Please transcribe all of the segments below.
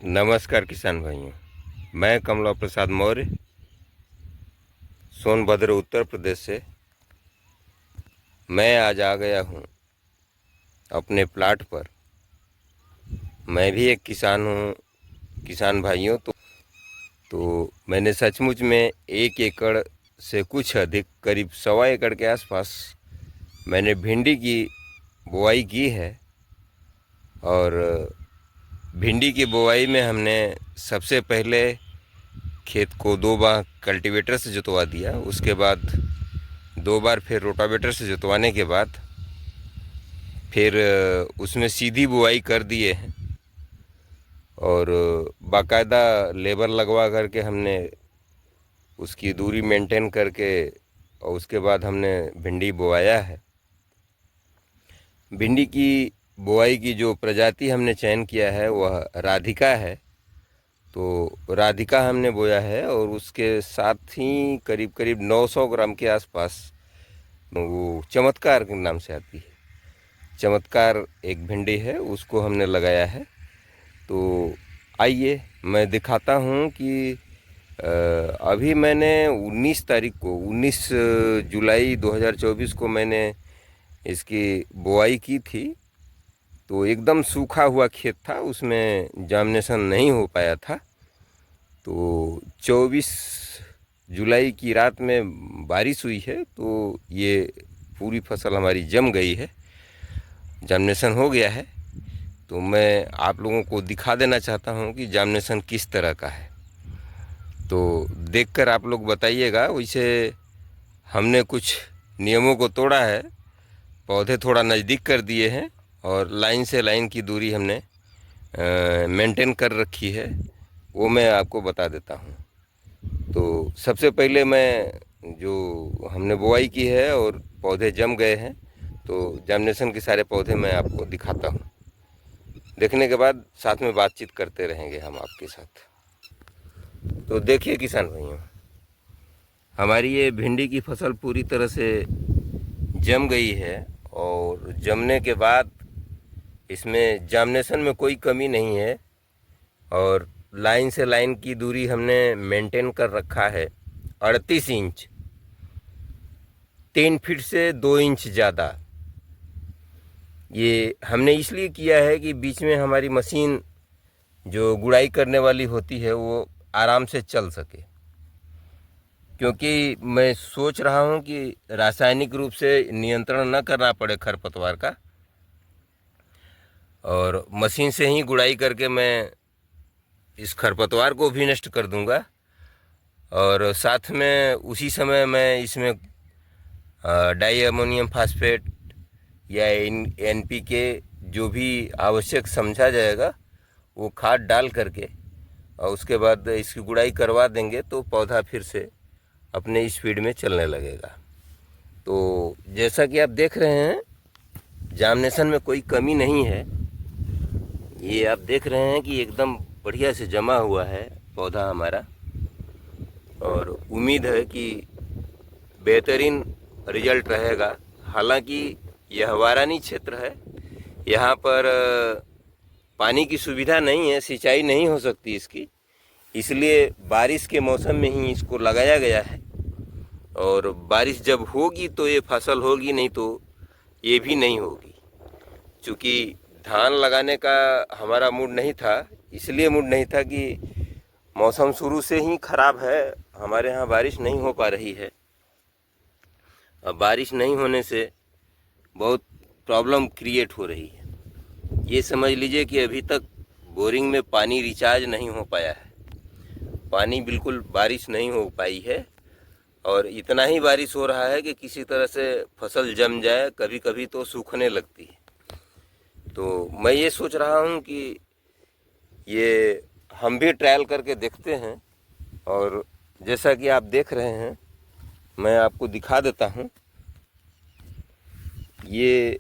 नमस्कार किसान भाइयों। मैं कमला प्रसाद मौर्य सोनभद्र उत्तर प्रदेश से। मैं आज आ गया हूँ अपने प्लाट पर। मैं भी एक किसान हूँ किसान भाइयों। तो मैंने सचमुच में 1 एकड़ से कुछ अधिक करीब 1.25 एकड़ के आसपास मैंने भिंडी की बुआई की है। और भिंडी की बुआई में हमने सबसे पहले खेत को 2 बार कल्टीवेटर से जुतवा दिया। उसके बाद 2 बार फिर रोटावेटर से जुतवाने के बाद फिर उसमें सीधी बुआई कर दिए हैं। और बाकायदा लेबर लगवा करके हमने उसकी दूरी मेंटेन करके और उसके बाद हमने भिंडी बोआया है। भिंडी की बुआई की जो प्रजाति हमने चयन किया है वह राधिका है। तो राधिका हमने बोया है और उसके साथ ही करीब करीब 900 ग्राम के आसपास वो चमत्कार के नाम से आती है। चमत्कार एक भिंडी है, उसको हमने लगाया है। तो आइए मैं दिखाता हूँ कि अभी मैंने 19 जुलाई 2024 को मैंने इसकी बुआई की थी। तो एकदम सूखा हुआ खेत था, उसमें जार्मिनेशन नहीं हो पाया था। तो 24 जुलाई की रात में बारिश हुई है, तो ये पूरी फसल हमारी जम गई है, जार्मिनेशन हो गया है। तो मैं आप लोगों को दिखा देना चाहता हूँ कि जार्मिनेशन किस तरह का है। तो देखकर आप लोग बताइएगा। वैसे हमने कुछ नियमों को तोड़ा है, पौधे थोड़ा नज़दीक कर दिए हैं और लाइन से लाइन की दूरी हमने मेंटेन कर रखी है, वो मैं आपको बता देता हूँ। तो सबसे पहले मैं जो हमने बुआई की है और पौधे जम गए हैं, तो जार्मिनेशन के सारे पौधे मैं आपको दिखाता हूँ। देखने के बाद साथ में बातचीत करते रहेंगे हम आपके साथ। तो देखिए किसान भाइयों, हमारी ये भिंडी की फसल पूरी तरह से जम गई है। और जमने के बाद इसमें जार्मिनेशन में कोई कमी नहीं है। और लाइन से लाइन की दूरी हमने मेंटेन कर रखा है 38 इंच, 3 फीट से 2 इंच ज़्यादा। ये हमने इसलिए किया है कि बीच में हमारी मशीन जो गुड़ाई करने वाली होती है वो आराम से चल सके। क्योंकि मैं सोच रहा हूँ कि रासायनिक रूप से नियंत्रण न करना पड़े खरपतवार का, और मशीन से ही गुड़ाई करके मैं इस खरपतवार को भी नष्ट कर दूंगा। और साथ में उसी समय मैं इसमें डाई अमोनियम फास्फेट या NPK जो भी आवश्यक समझा जाएगा वो खाद डाल करके और उसके बाद इसकी गुड़ाई करवा देंगे, तो पौधा फिर से अपने स्पीड में चलने लगेगा। तो जैसा कि आप देख रहे हैं, जार्मिनेशन में कोई कमी नहीं है। ये आप देख रहे हैं कि एकदम बढ़िया से जमा हुआ है पौधा हमारा, और उम्मीद है कि बेहतरीन रिजल्ट रहेगा। हालांकि यह वारानी क्षेत्र है, यहाँ पर पानी की सुविधा नहीं है, सिंचाई नहीं हो सकती इसकी, इसलिए बारिश के मौसम में ही इसको लगाया गया है। और बारिश जब होगी तो ये फसल होगी, नहीं तो ये भी नहीं होगी। चूँकि धान लगाने का हमारा मूड नहीं था, इसलिए मूड नहीं था कि मौसम शुरू से ही ख़राब है, हमारे यहाँ बारिश नहीं हो पा रही है। अब बारिश नहीं होने से बहुत प्रॉब्लम क्रिएट हो रही है। ये समझ लीजिए कि अभी तक बोरिंग में पानी रिचार्ज नहीं हो पाया है, पानी बिल्कुल बारिश नहीं हो पाई है। और इतना ही बारिश हो रहा है कि किसी तरह से फसल जम जाए, कभी कभी तो सूखने लगती है। तो मैं ये सोच रहा हूँ कि ये हम भी ट्रायल करके देखते हैं। और जैसा कि आप देख रहे हैं, मैं आपको दिखा देता हूँ। ये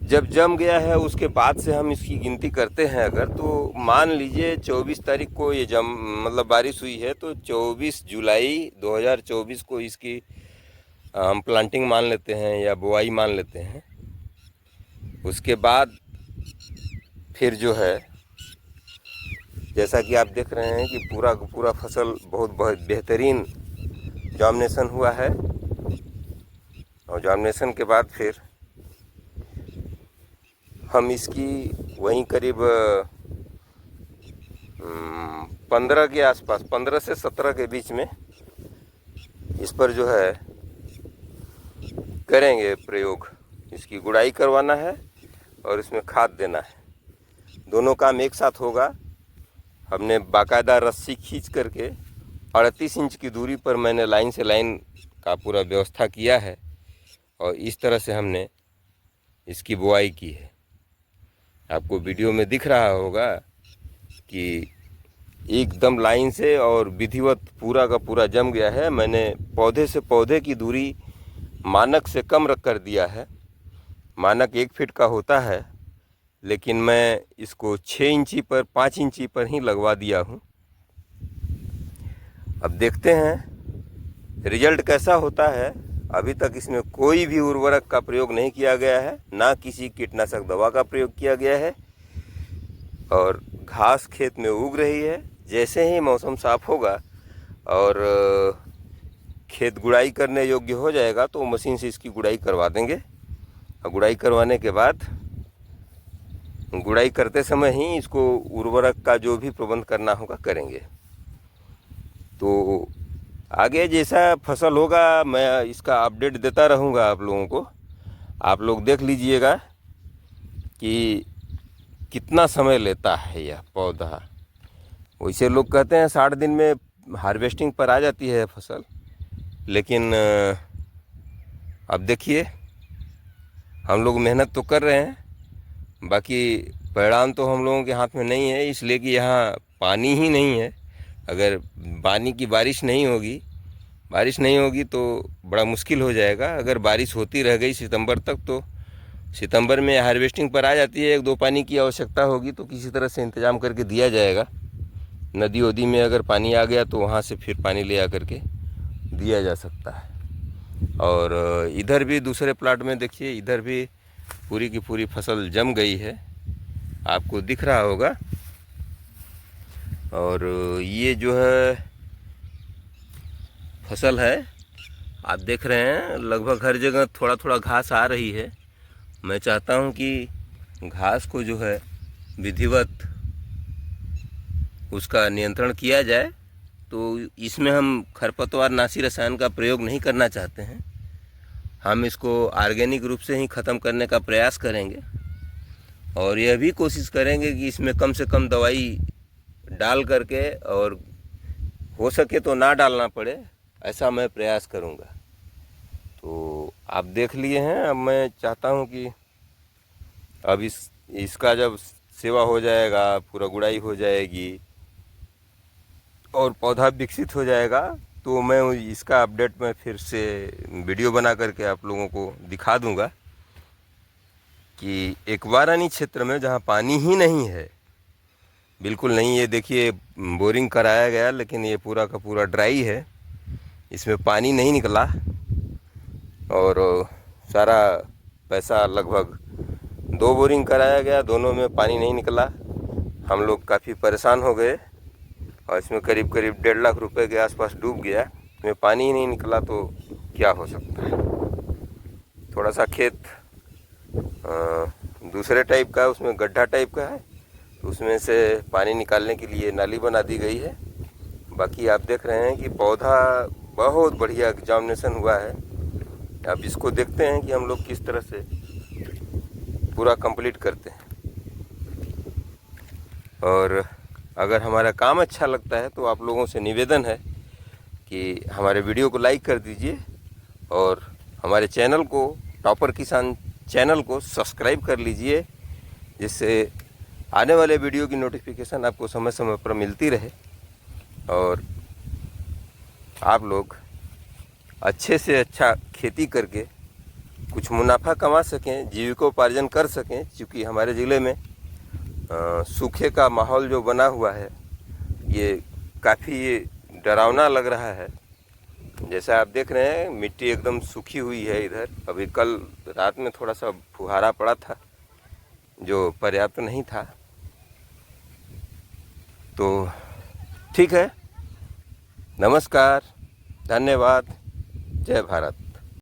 जब जम गया है उसके बाद से हम इसकी गिनती करते हैं अगर, तो मान लीजिए 24 तारीख को ये मतलब बारिश हुई है, तो 24 जुलाई 2024 को इसकी हम प्लांटिंग मान लेते हैं या बुआई मान लेते हैं। उसके बाद फिर जो है जैसा कि आप देख रहे हैं कि पूरा का पूरा फसल बहुत बेहतरीन जर्मिनेशन हुआ है। और जर्मिनेशन के बाद फिर हम इसकी वहीं करीब 15 के आसपास, 15 से 17 के बीच में इस पर जो है करेंगे प्रयोग। इसकी गुड़ाई करवाना है और इसमें खाद देना है। दोनों काम एक साथ होगा। हमने बाकायदा रस्सी खींच करके 38 इंच की दूरी पर मैंने लाइन से लाइन का पूरा व्यवस्था किया है और इस तरह से हमने इसकी बुआई की है। आपको वीडियो में दिख रहा होगा कि एकदम लाइन से और विधिवत पूरा का पूरा जम गया है। मैंने पौधे से पौधे की दूरी मानक से कम रख कर दिया है। मानक 1 फीट का होता है, लेकिन मैं इसको 6 इंची पर 5 इंची पर ही लगवा दिया हूँ। अब देखते हैं रिजल्ट कैसा होता है। अभी तक इसमें कोई भी उर्वरक का प्रयोग नहीं किया गया है, ना किसी कीटनाशक दवा का प्रयोग किया गया है और घास खेत में उग रही है। जैसे ही मौसम साफ़ होगा और खेत गुड़ाई करने योग्य हो जाएगा तो मशीन से इसकी गुड़ाई करवा देंगे। और गुड़ाई करवाने के बाद गुड़ाई करते समय ही इसको उर्वरक का जो भी प्रबंध करना होगा करेंगे। तो आगे जैसा फसल होगा मैं इसका अपडेट देता रहूँगा आप लोगों को। आप लोग देख लीजिएगा कि कितना समय लेता है यह पौधा। वैसे लोग कहते हैं 60 दिन में हार्वेस्टिंग पर आ जाती है फसल, लेकिन अब देखिए हम लोग मेहनत तो कर रहे हैं, बाकी परिणाम तो हम लोगों के हाथ में नहीं है, इसलिए कि यहाँ पानी ही नहीं है। अगर पानी की बारिश नहीं होगी तो बड़ा मुश्किल हो जाएगा। अगर बारिश होती रह गई सितंबर तक तो सितंबर में हार्वेस्टिंग पर आ जाती है। 1-2 पानी की आवश्यकता होगी तो किसी तरह से इंतज़ाम करके दिया जाएगा। नदी वदी में अगर पानी आ गया तो वहाँ से फिर पानी ले आकर के दिया जा सकता है। और इधर भी दूसरे प्लाट में देखिए, इधर भी पूरी की पूरी फसल जम गई है, आपको दिख रहा होगा। और ये जो है फसल है आप देख रहे हैं, लगभग हर जगह थोड़ा थोड़ा घास आ रही है। मैं चाहता हूँ कि घास को जो है विधिवत उसका नियंत्रण किया जाए। तो इसमें हम खरपतवार नाशी रसायन का प्रयोग नहीं करना चाहते हैं। हम इसको ऑर्गेनिक रूप से ही ख़त्म करने का प्रयास करेंगे और यह भी कोशिश करेंगे कि इसमें कम से कम दवाई डाल करके, और हो सके तो ना डालना पड़े, ऐसा मैं प्रयास करूँगा। तो आप देख लिए हैं। अब मैं चाहता हूँ कि अब इसका जब सेवा हो जाएगा, पूरा गुड़ाई हो जाएगी और पौधा विकसित हो जाएगा तो मैं इसका अपडेट में फिर से वीडियो बना करके आप लोगों को दिखा दूंगा कि एक वारानी क्षेत्र में जहाँ पानी ही नहीं है, बिल्कुल नहीं। ये देखिए बोरिंग कराया गया लेकिन ये पूरा का पूरा ड्राई है, इसमें पानी नहीं निकला और सारा पैसा लगभग 2 बोरिंग कराया गया, दोनों में पानी नहीं निकला। हम लोग काफ़ी परेशान हो गए और इसमें करीब करीब 1.5 लाख रुपए के आसपास डूब गया। इसमें पानी ही नहीं निकला तो क्या हो सकता है। थोड़ा सा खेत दूसरे टाइप का, उसमें गड्ढा टाइप का है, तो उसमें से पानी निकालने के लिए नाली बना दी गई है। बाकी आप देख रहे हैं कि पौधा बहुत बढ़िया जर्मिनेशन हुआ है। अब इसको देखते हैं कि हम लोग किस तरह से पूरा कंप्लीट करते हैं। और अगर हमारा काम अच्छा लगता है तो आप लोगों से निवेदन है कि हमारे वीडियो को लाइक कर दीजिए और हमारे चैनल को, टॉपर किसान चैनल को सब्सक्राइब कर लीजिए, जिससे आने वाले वीडियो की नोटिफिकेशन आपको समय समय पर मिलती रहे और आप लोग अच्छे से अच्छा खेती करके कुछ मुनाफा कमा सकें, जीविकोपार्जन कर सकें। क्योंकि हमारे ज़िले में सूखे का माहौल जो बना हुआ है ये काफ़ी डरावना लग रहा है। जैसा आप देख रहे हैं मिट्टी एकदम सूखी हुई है इधर। अभी कल रात में थोड़ा सा फुहारा पड़ा था जो पर्याप्त नहीं था। तो ठीक है, नमस्कार, धन्यवाद, जय भारत।